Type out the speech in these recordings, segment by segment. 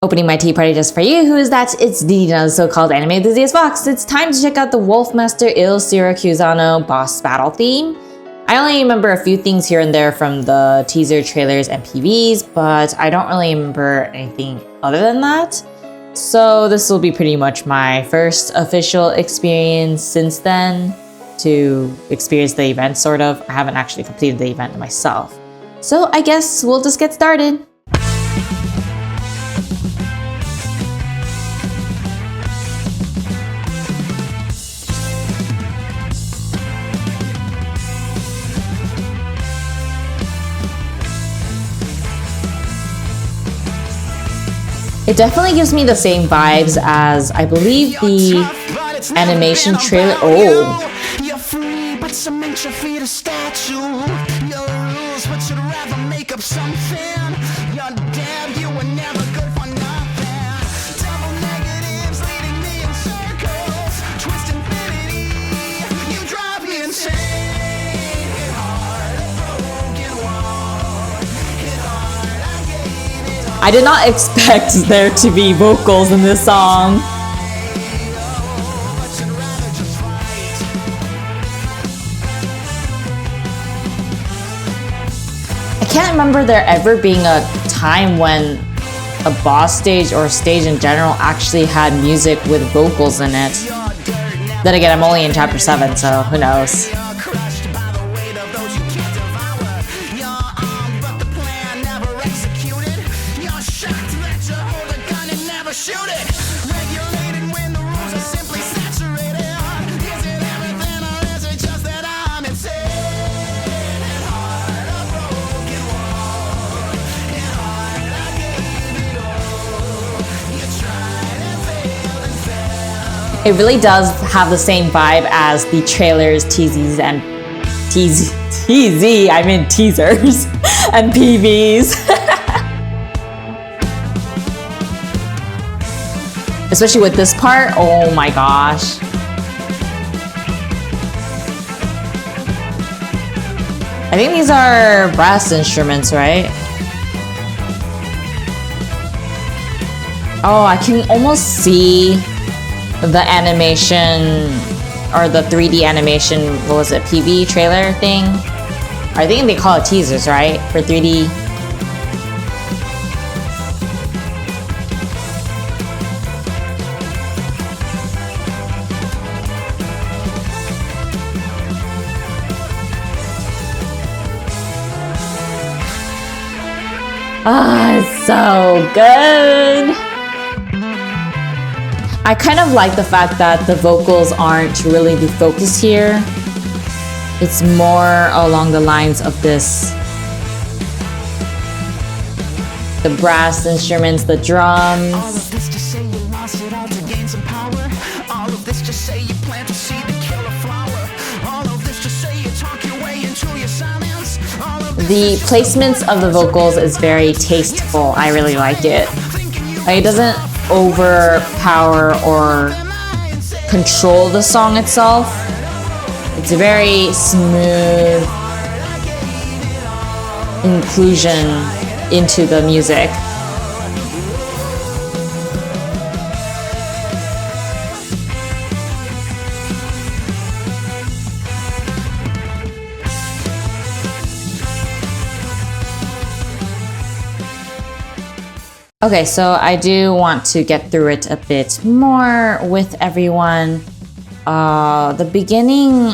Opening my tea party just for you. Who is that? It's Ririna, the so-called anime enthusiast Fox. It's time to check out the Wlfmster Il Siracusano boss battle theme. I only remember a few things here and there from the teaser trailers and PVs, but I don't really remember anything other than that. So this will be pretty much my first official experience since then to experience the event, sort of. I haven't actually completed the event myself. So I guess we'll just get started. It definitely gives me the same vibes as, I believe, the animation trailer. Oh. You're free, but some inch your feet a statue. Your rules, but you'd rather make up something. You're dead, you were never good for nothing. Double negatives leading me in circles. Twist infinity, you drive me insane. Hit hard, a broken wall. Hit hard, I gave it all. I did not expect there to be vocals in this song. I can't remember there ever being a time when a boss stage or a stage in general actually had music with vocals in it. Then again, I'm only in chapter 7, so who knows. It really does have the same vibe as the trailers, teasers, and teasers and PVs. Especially with this part, oh my gosh. I think these are brass instruments, right? Oh, I can almost see the animation or the 3D animation, what was it, PV trailer thing? I think they call it teasers, right? For 3D. Ah, it's so good. I kind of like the fact that the vocals aren't really the focus here. It's more along the lines of this. The brass instruments, the drums. All of this to say you lost it all to gain some power. All of this to say you plant a seed to kill a flower. All of this to say you talk your way into your silence. The placements of the vocals is very tasteful. I really like it. It doesn't overpower or control the song itself. It's a very smooth inclusion into the music. Okay, so I do want to get through it a bit more with everyone. The beginning,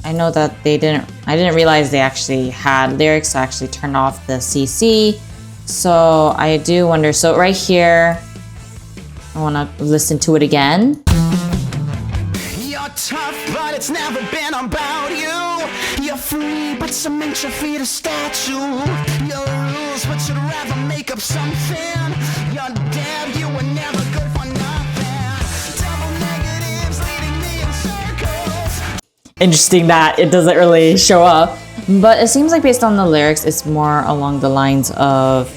I know that I didn't realize they actually had lyrics, so I actually turned off the CC. So I do wonder, so right here, I wanna listen to it again. You're tough, but it's never been about you. You're free, but some inch your feet a statue. Your rules, but you'd rather make up something. You're dead, you were never good for nothing. Double negatives leading me in circles. Interesting that it doesn't really show up, but it seems like based on the lyrics, it's more along the lines of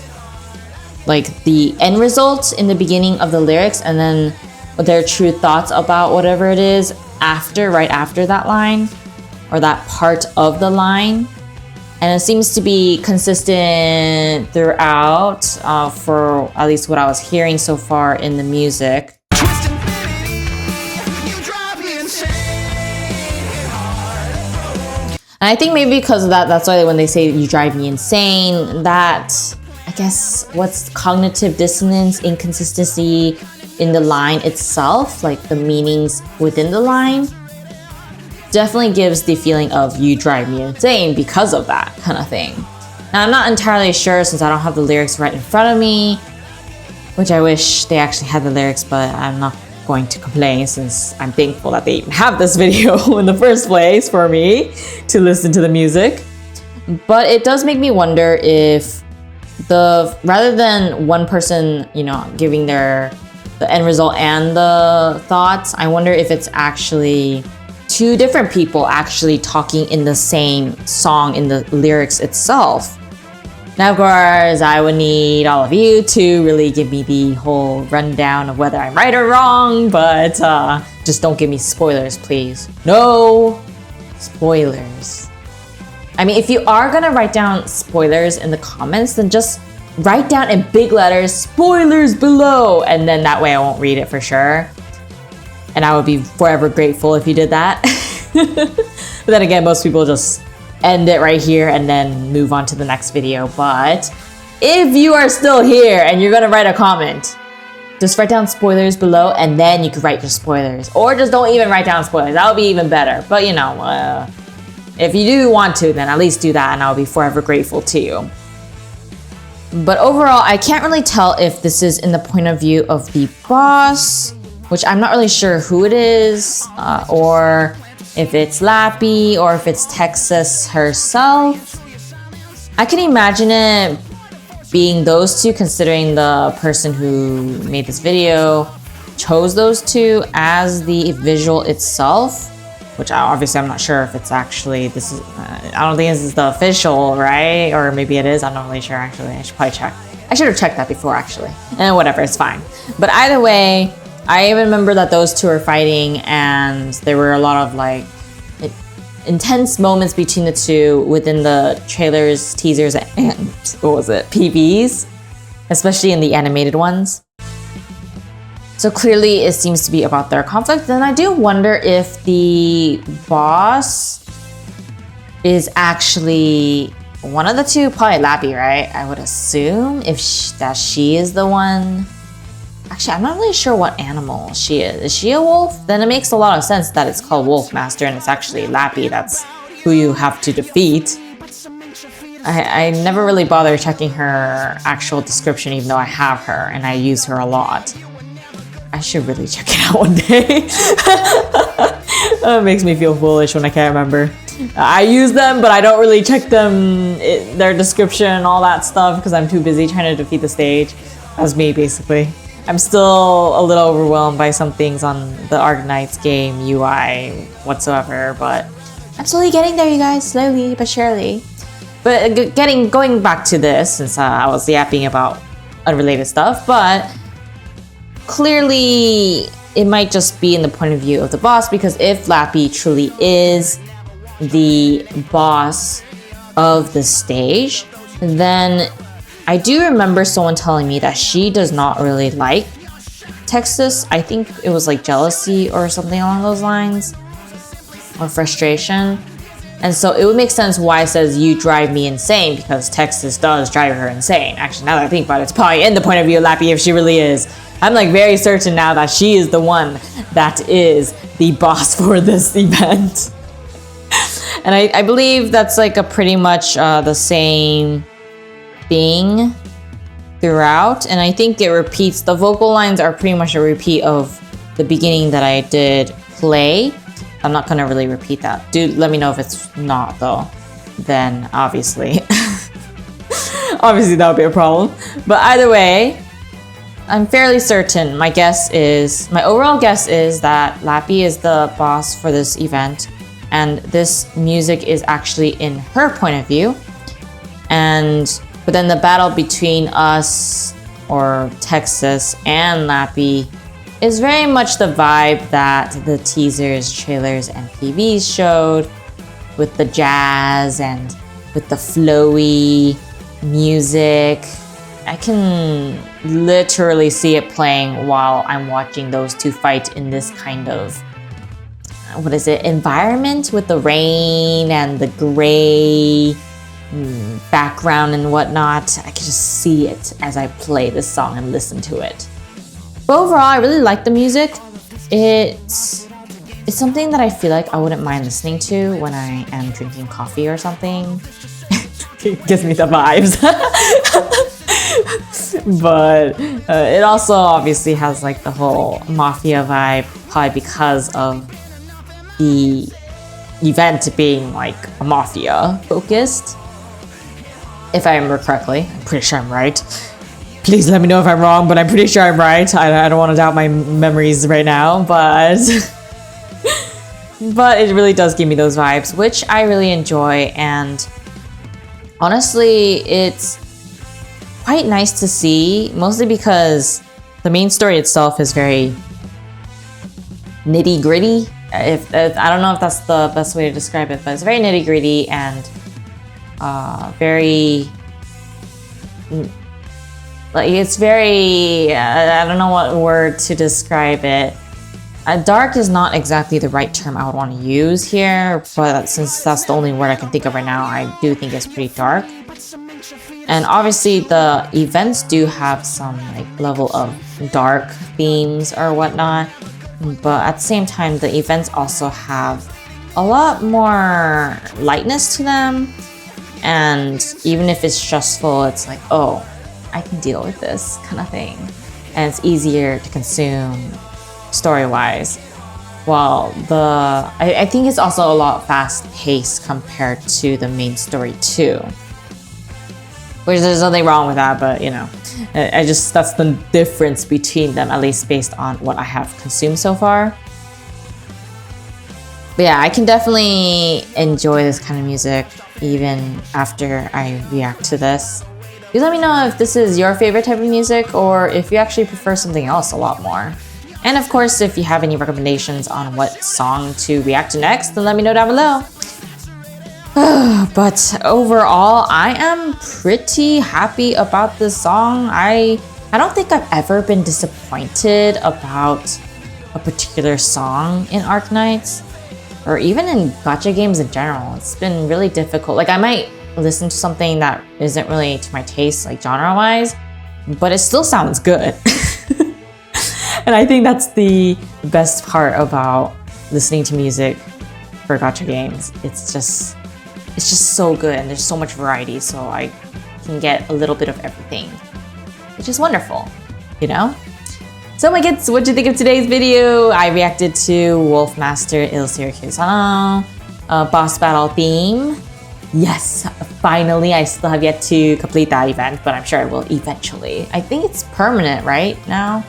like the end result in the beginning of the lyrics, and then their true thoughts about whatever it is after, right after that line, or that part of the line. And it seems to be consistent throughout for at least what I was hearing so far in the music. And I think maybe because of that, that's why when they say you drive me insane, that, I guess, what's cognitive dissonance, inconsistency in the line itself, like the meanings within the line, definitely gives the feeling of you drive me insane because of that kind of thing. Now, I'm not entirely sure since I don't have the lyrics right in front of me, which I wish they actually had the lyrics, but I'm not going to complain since I'm thankful that they even have this video in the first place for me to listen to the music. But it does make me wonder if rather than one person, you know, giving the end result and the thoughts, I wonder if it's actually two different people actually talking in the same song in the lyrics itself. Now, of course, I would need all of you to really give me the whole rundown of whether I'm right or wrong, but just don't give me spoilers, please. No spoilers. I mean, if you are gonna write down spoilers in the comments, then just write down in big letters, spoilers below, and then that way I won't read it for sure. And I would be forever grateful if you did that. But then again, most people just end it right here and then move on to the next video. But if you are still here and you're gonna write a comment, just write down spoilers below and then you can write your spoilers. Or just don't even write down spoilers, that would be even better. But you know, if you do want to, then at least do that and I'll be forever grateful to you. But overall, I can't really tell if this is in the point of view of the boss, which I'm not really sure who it is, or if it's Lappy, or if it's Texas herself. I can imagine it being those two, considering the person who made this video chose those two as the visual itself, which obviously I'm not sure if it's actually, this is, I don't think this is the official, right? Or maybe it is, I'm not really sure actually. I should probably check. I should have checked that before actually. And whatever, it's fine. But either way, I even remember that those two were fighting and there were a lot of like intense moments between the two within the trailers, teasers, and what was it, PVs, especially in the animated ones. So clearly it seems to be about their conflict. And I do wonder if the boss is actually one of the two, probably Lappy, right? I would assume that she is the one. Actually, I'm not really sure what animal she is. Is she a wolf? Then it makes a lot of sense that it's called Wlfmster and it's actually Lappy that's who you have to defeat. I never really bother checking her actual description even though I have her and I use her a lot. I should really check it out one day. It makes me feel foolish when I can't remember. I use them, but I don't really check them, their description and all that stuff because I'm too busy trying to defeat the stage. That's me, basically. I'm still a little overwhelmed by some things on the Arknights game UI whatsoever, but I'm slowly getting there, you guys, slowly but surely. But going back to this, since I was yapping about unrelated stuff, but clearly it might just be in the point of view of the boss, because if Lappy truly is the boss of the stage, then I do remember someone telling me that she does not really like Texas. I think it was like jealousy or something along those lines, or frustration. And so it would make sense why it says you drive me insane, because Texas does drive her insane. Actually, now that I think about it, it's probably in the point of view of Lappy if she really is. I'm like very certain now that she is the one that is the boss for this event. And I believe that's like a pretty much the same thing throughout, and I think it repeats. The vocal lines are pretty much a repeat of the beginning that I did play. I'm not gonna really repeat that. Dude, let me know if it's not though. Then obviously that would be a problem. But either way, I'm fairly certain. My overall guess is that Lappy is the boss for this event, and this music is actually in her point of view. But then the battle between us, or Texas, and Lappy is very much the vibe that the teasers, trailers, and PVs showed, with the jazz and with the flowy music. I can literally see it playing while I'm watching those two fight in this kind of, what is it, environment with the rain and the gray background and whatnot. I can just see it as I play this song and listen to it. But overall, I really like the music. It's something that I feel like I wouldn't mind listening to when I am drinking coffee or something. It gives me the vibes. But it also obviously has like the whole mafia vibe, probably because of the event being like a mafia focused. If I remember correctly, I'm pretty sure I'm right. Please let me know if I'm wrong, but I'm pretty sure I'm right. I don't want to doubt my memories right now, but but it really does give me those vibes, which I really enjoy. And honestly, it's quite nice to see, mostly because the main story itself is very nitty gritty. If I don't know if that's the best way to describe it, but it's very nitty gritty and very like it's very I don't know what word to describe it. Dark is not exactly the right term I would want to use here, but since that's the only word I can think of right now, I do think it's pretty dark. And obviously the events do have some like level of dark themes or whatnot, but at the same time the events also have a lot more lightness to them. And even if it's stressful, it's like, oh, I can deal with this kind of thing. And it's easier to consume story-wise. While I think it's also a lot fast-paced compared to the main story too. Which there's nothing wrong with that, but you know, that's the difference between them, at least based on what I have consumed so far. But yeah, I can definitely enjoy this kind of music even after I react to this. You let me know if this is your favorite type of music or if you actually prefer something else a lot more. And of course, if you have any recommendations on what song to react to next, then let me know down below. But overall, I am pretty happy about this song. I don't think I've ever been disappointed about a particular song in Arknights, or even in gacha games in general. It's been really difficult. Like I might listen to something that isn't really to my taste, like genre-wise, but it still sounds good. And I think that's the best part about listening to music for gacha games. It's just so good and there's so much variety, so I can get a little bit of everything, which is wonderful, you know? So my kids, what do you think of today's video? I reacted to Wlfmster Il Siracusano boss battle theme. Yes, finally, I still have yet to complete that event, but I'm sure I will eventually. I think it's permanent right now,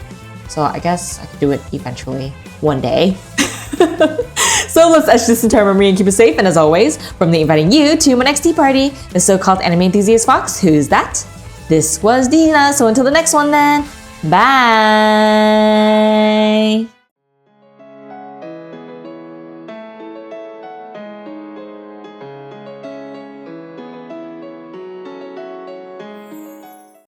so I guess I could do it eventually, one day. So let's etch this into our memory and keep it safe. And as always, from the inviting you to my next tea party, the so-called anime enthusiast fox, who's that? This was Ririna, so until the next one then, bye!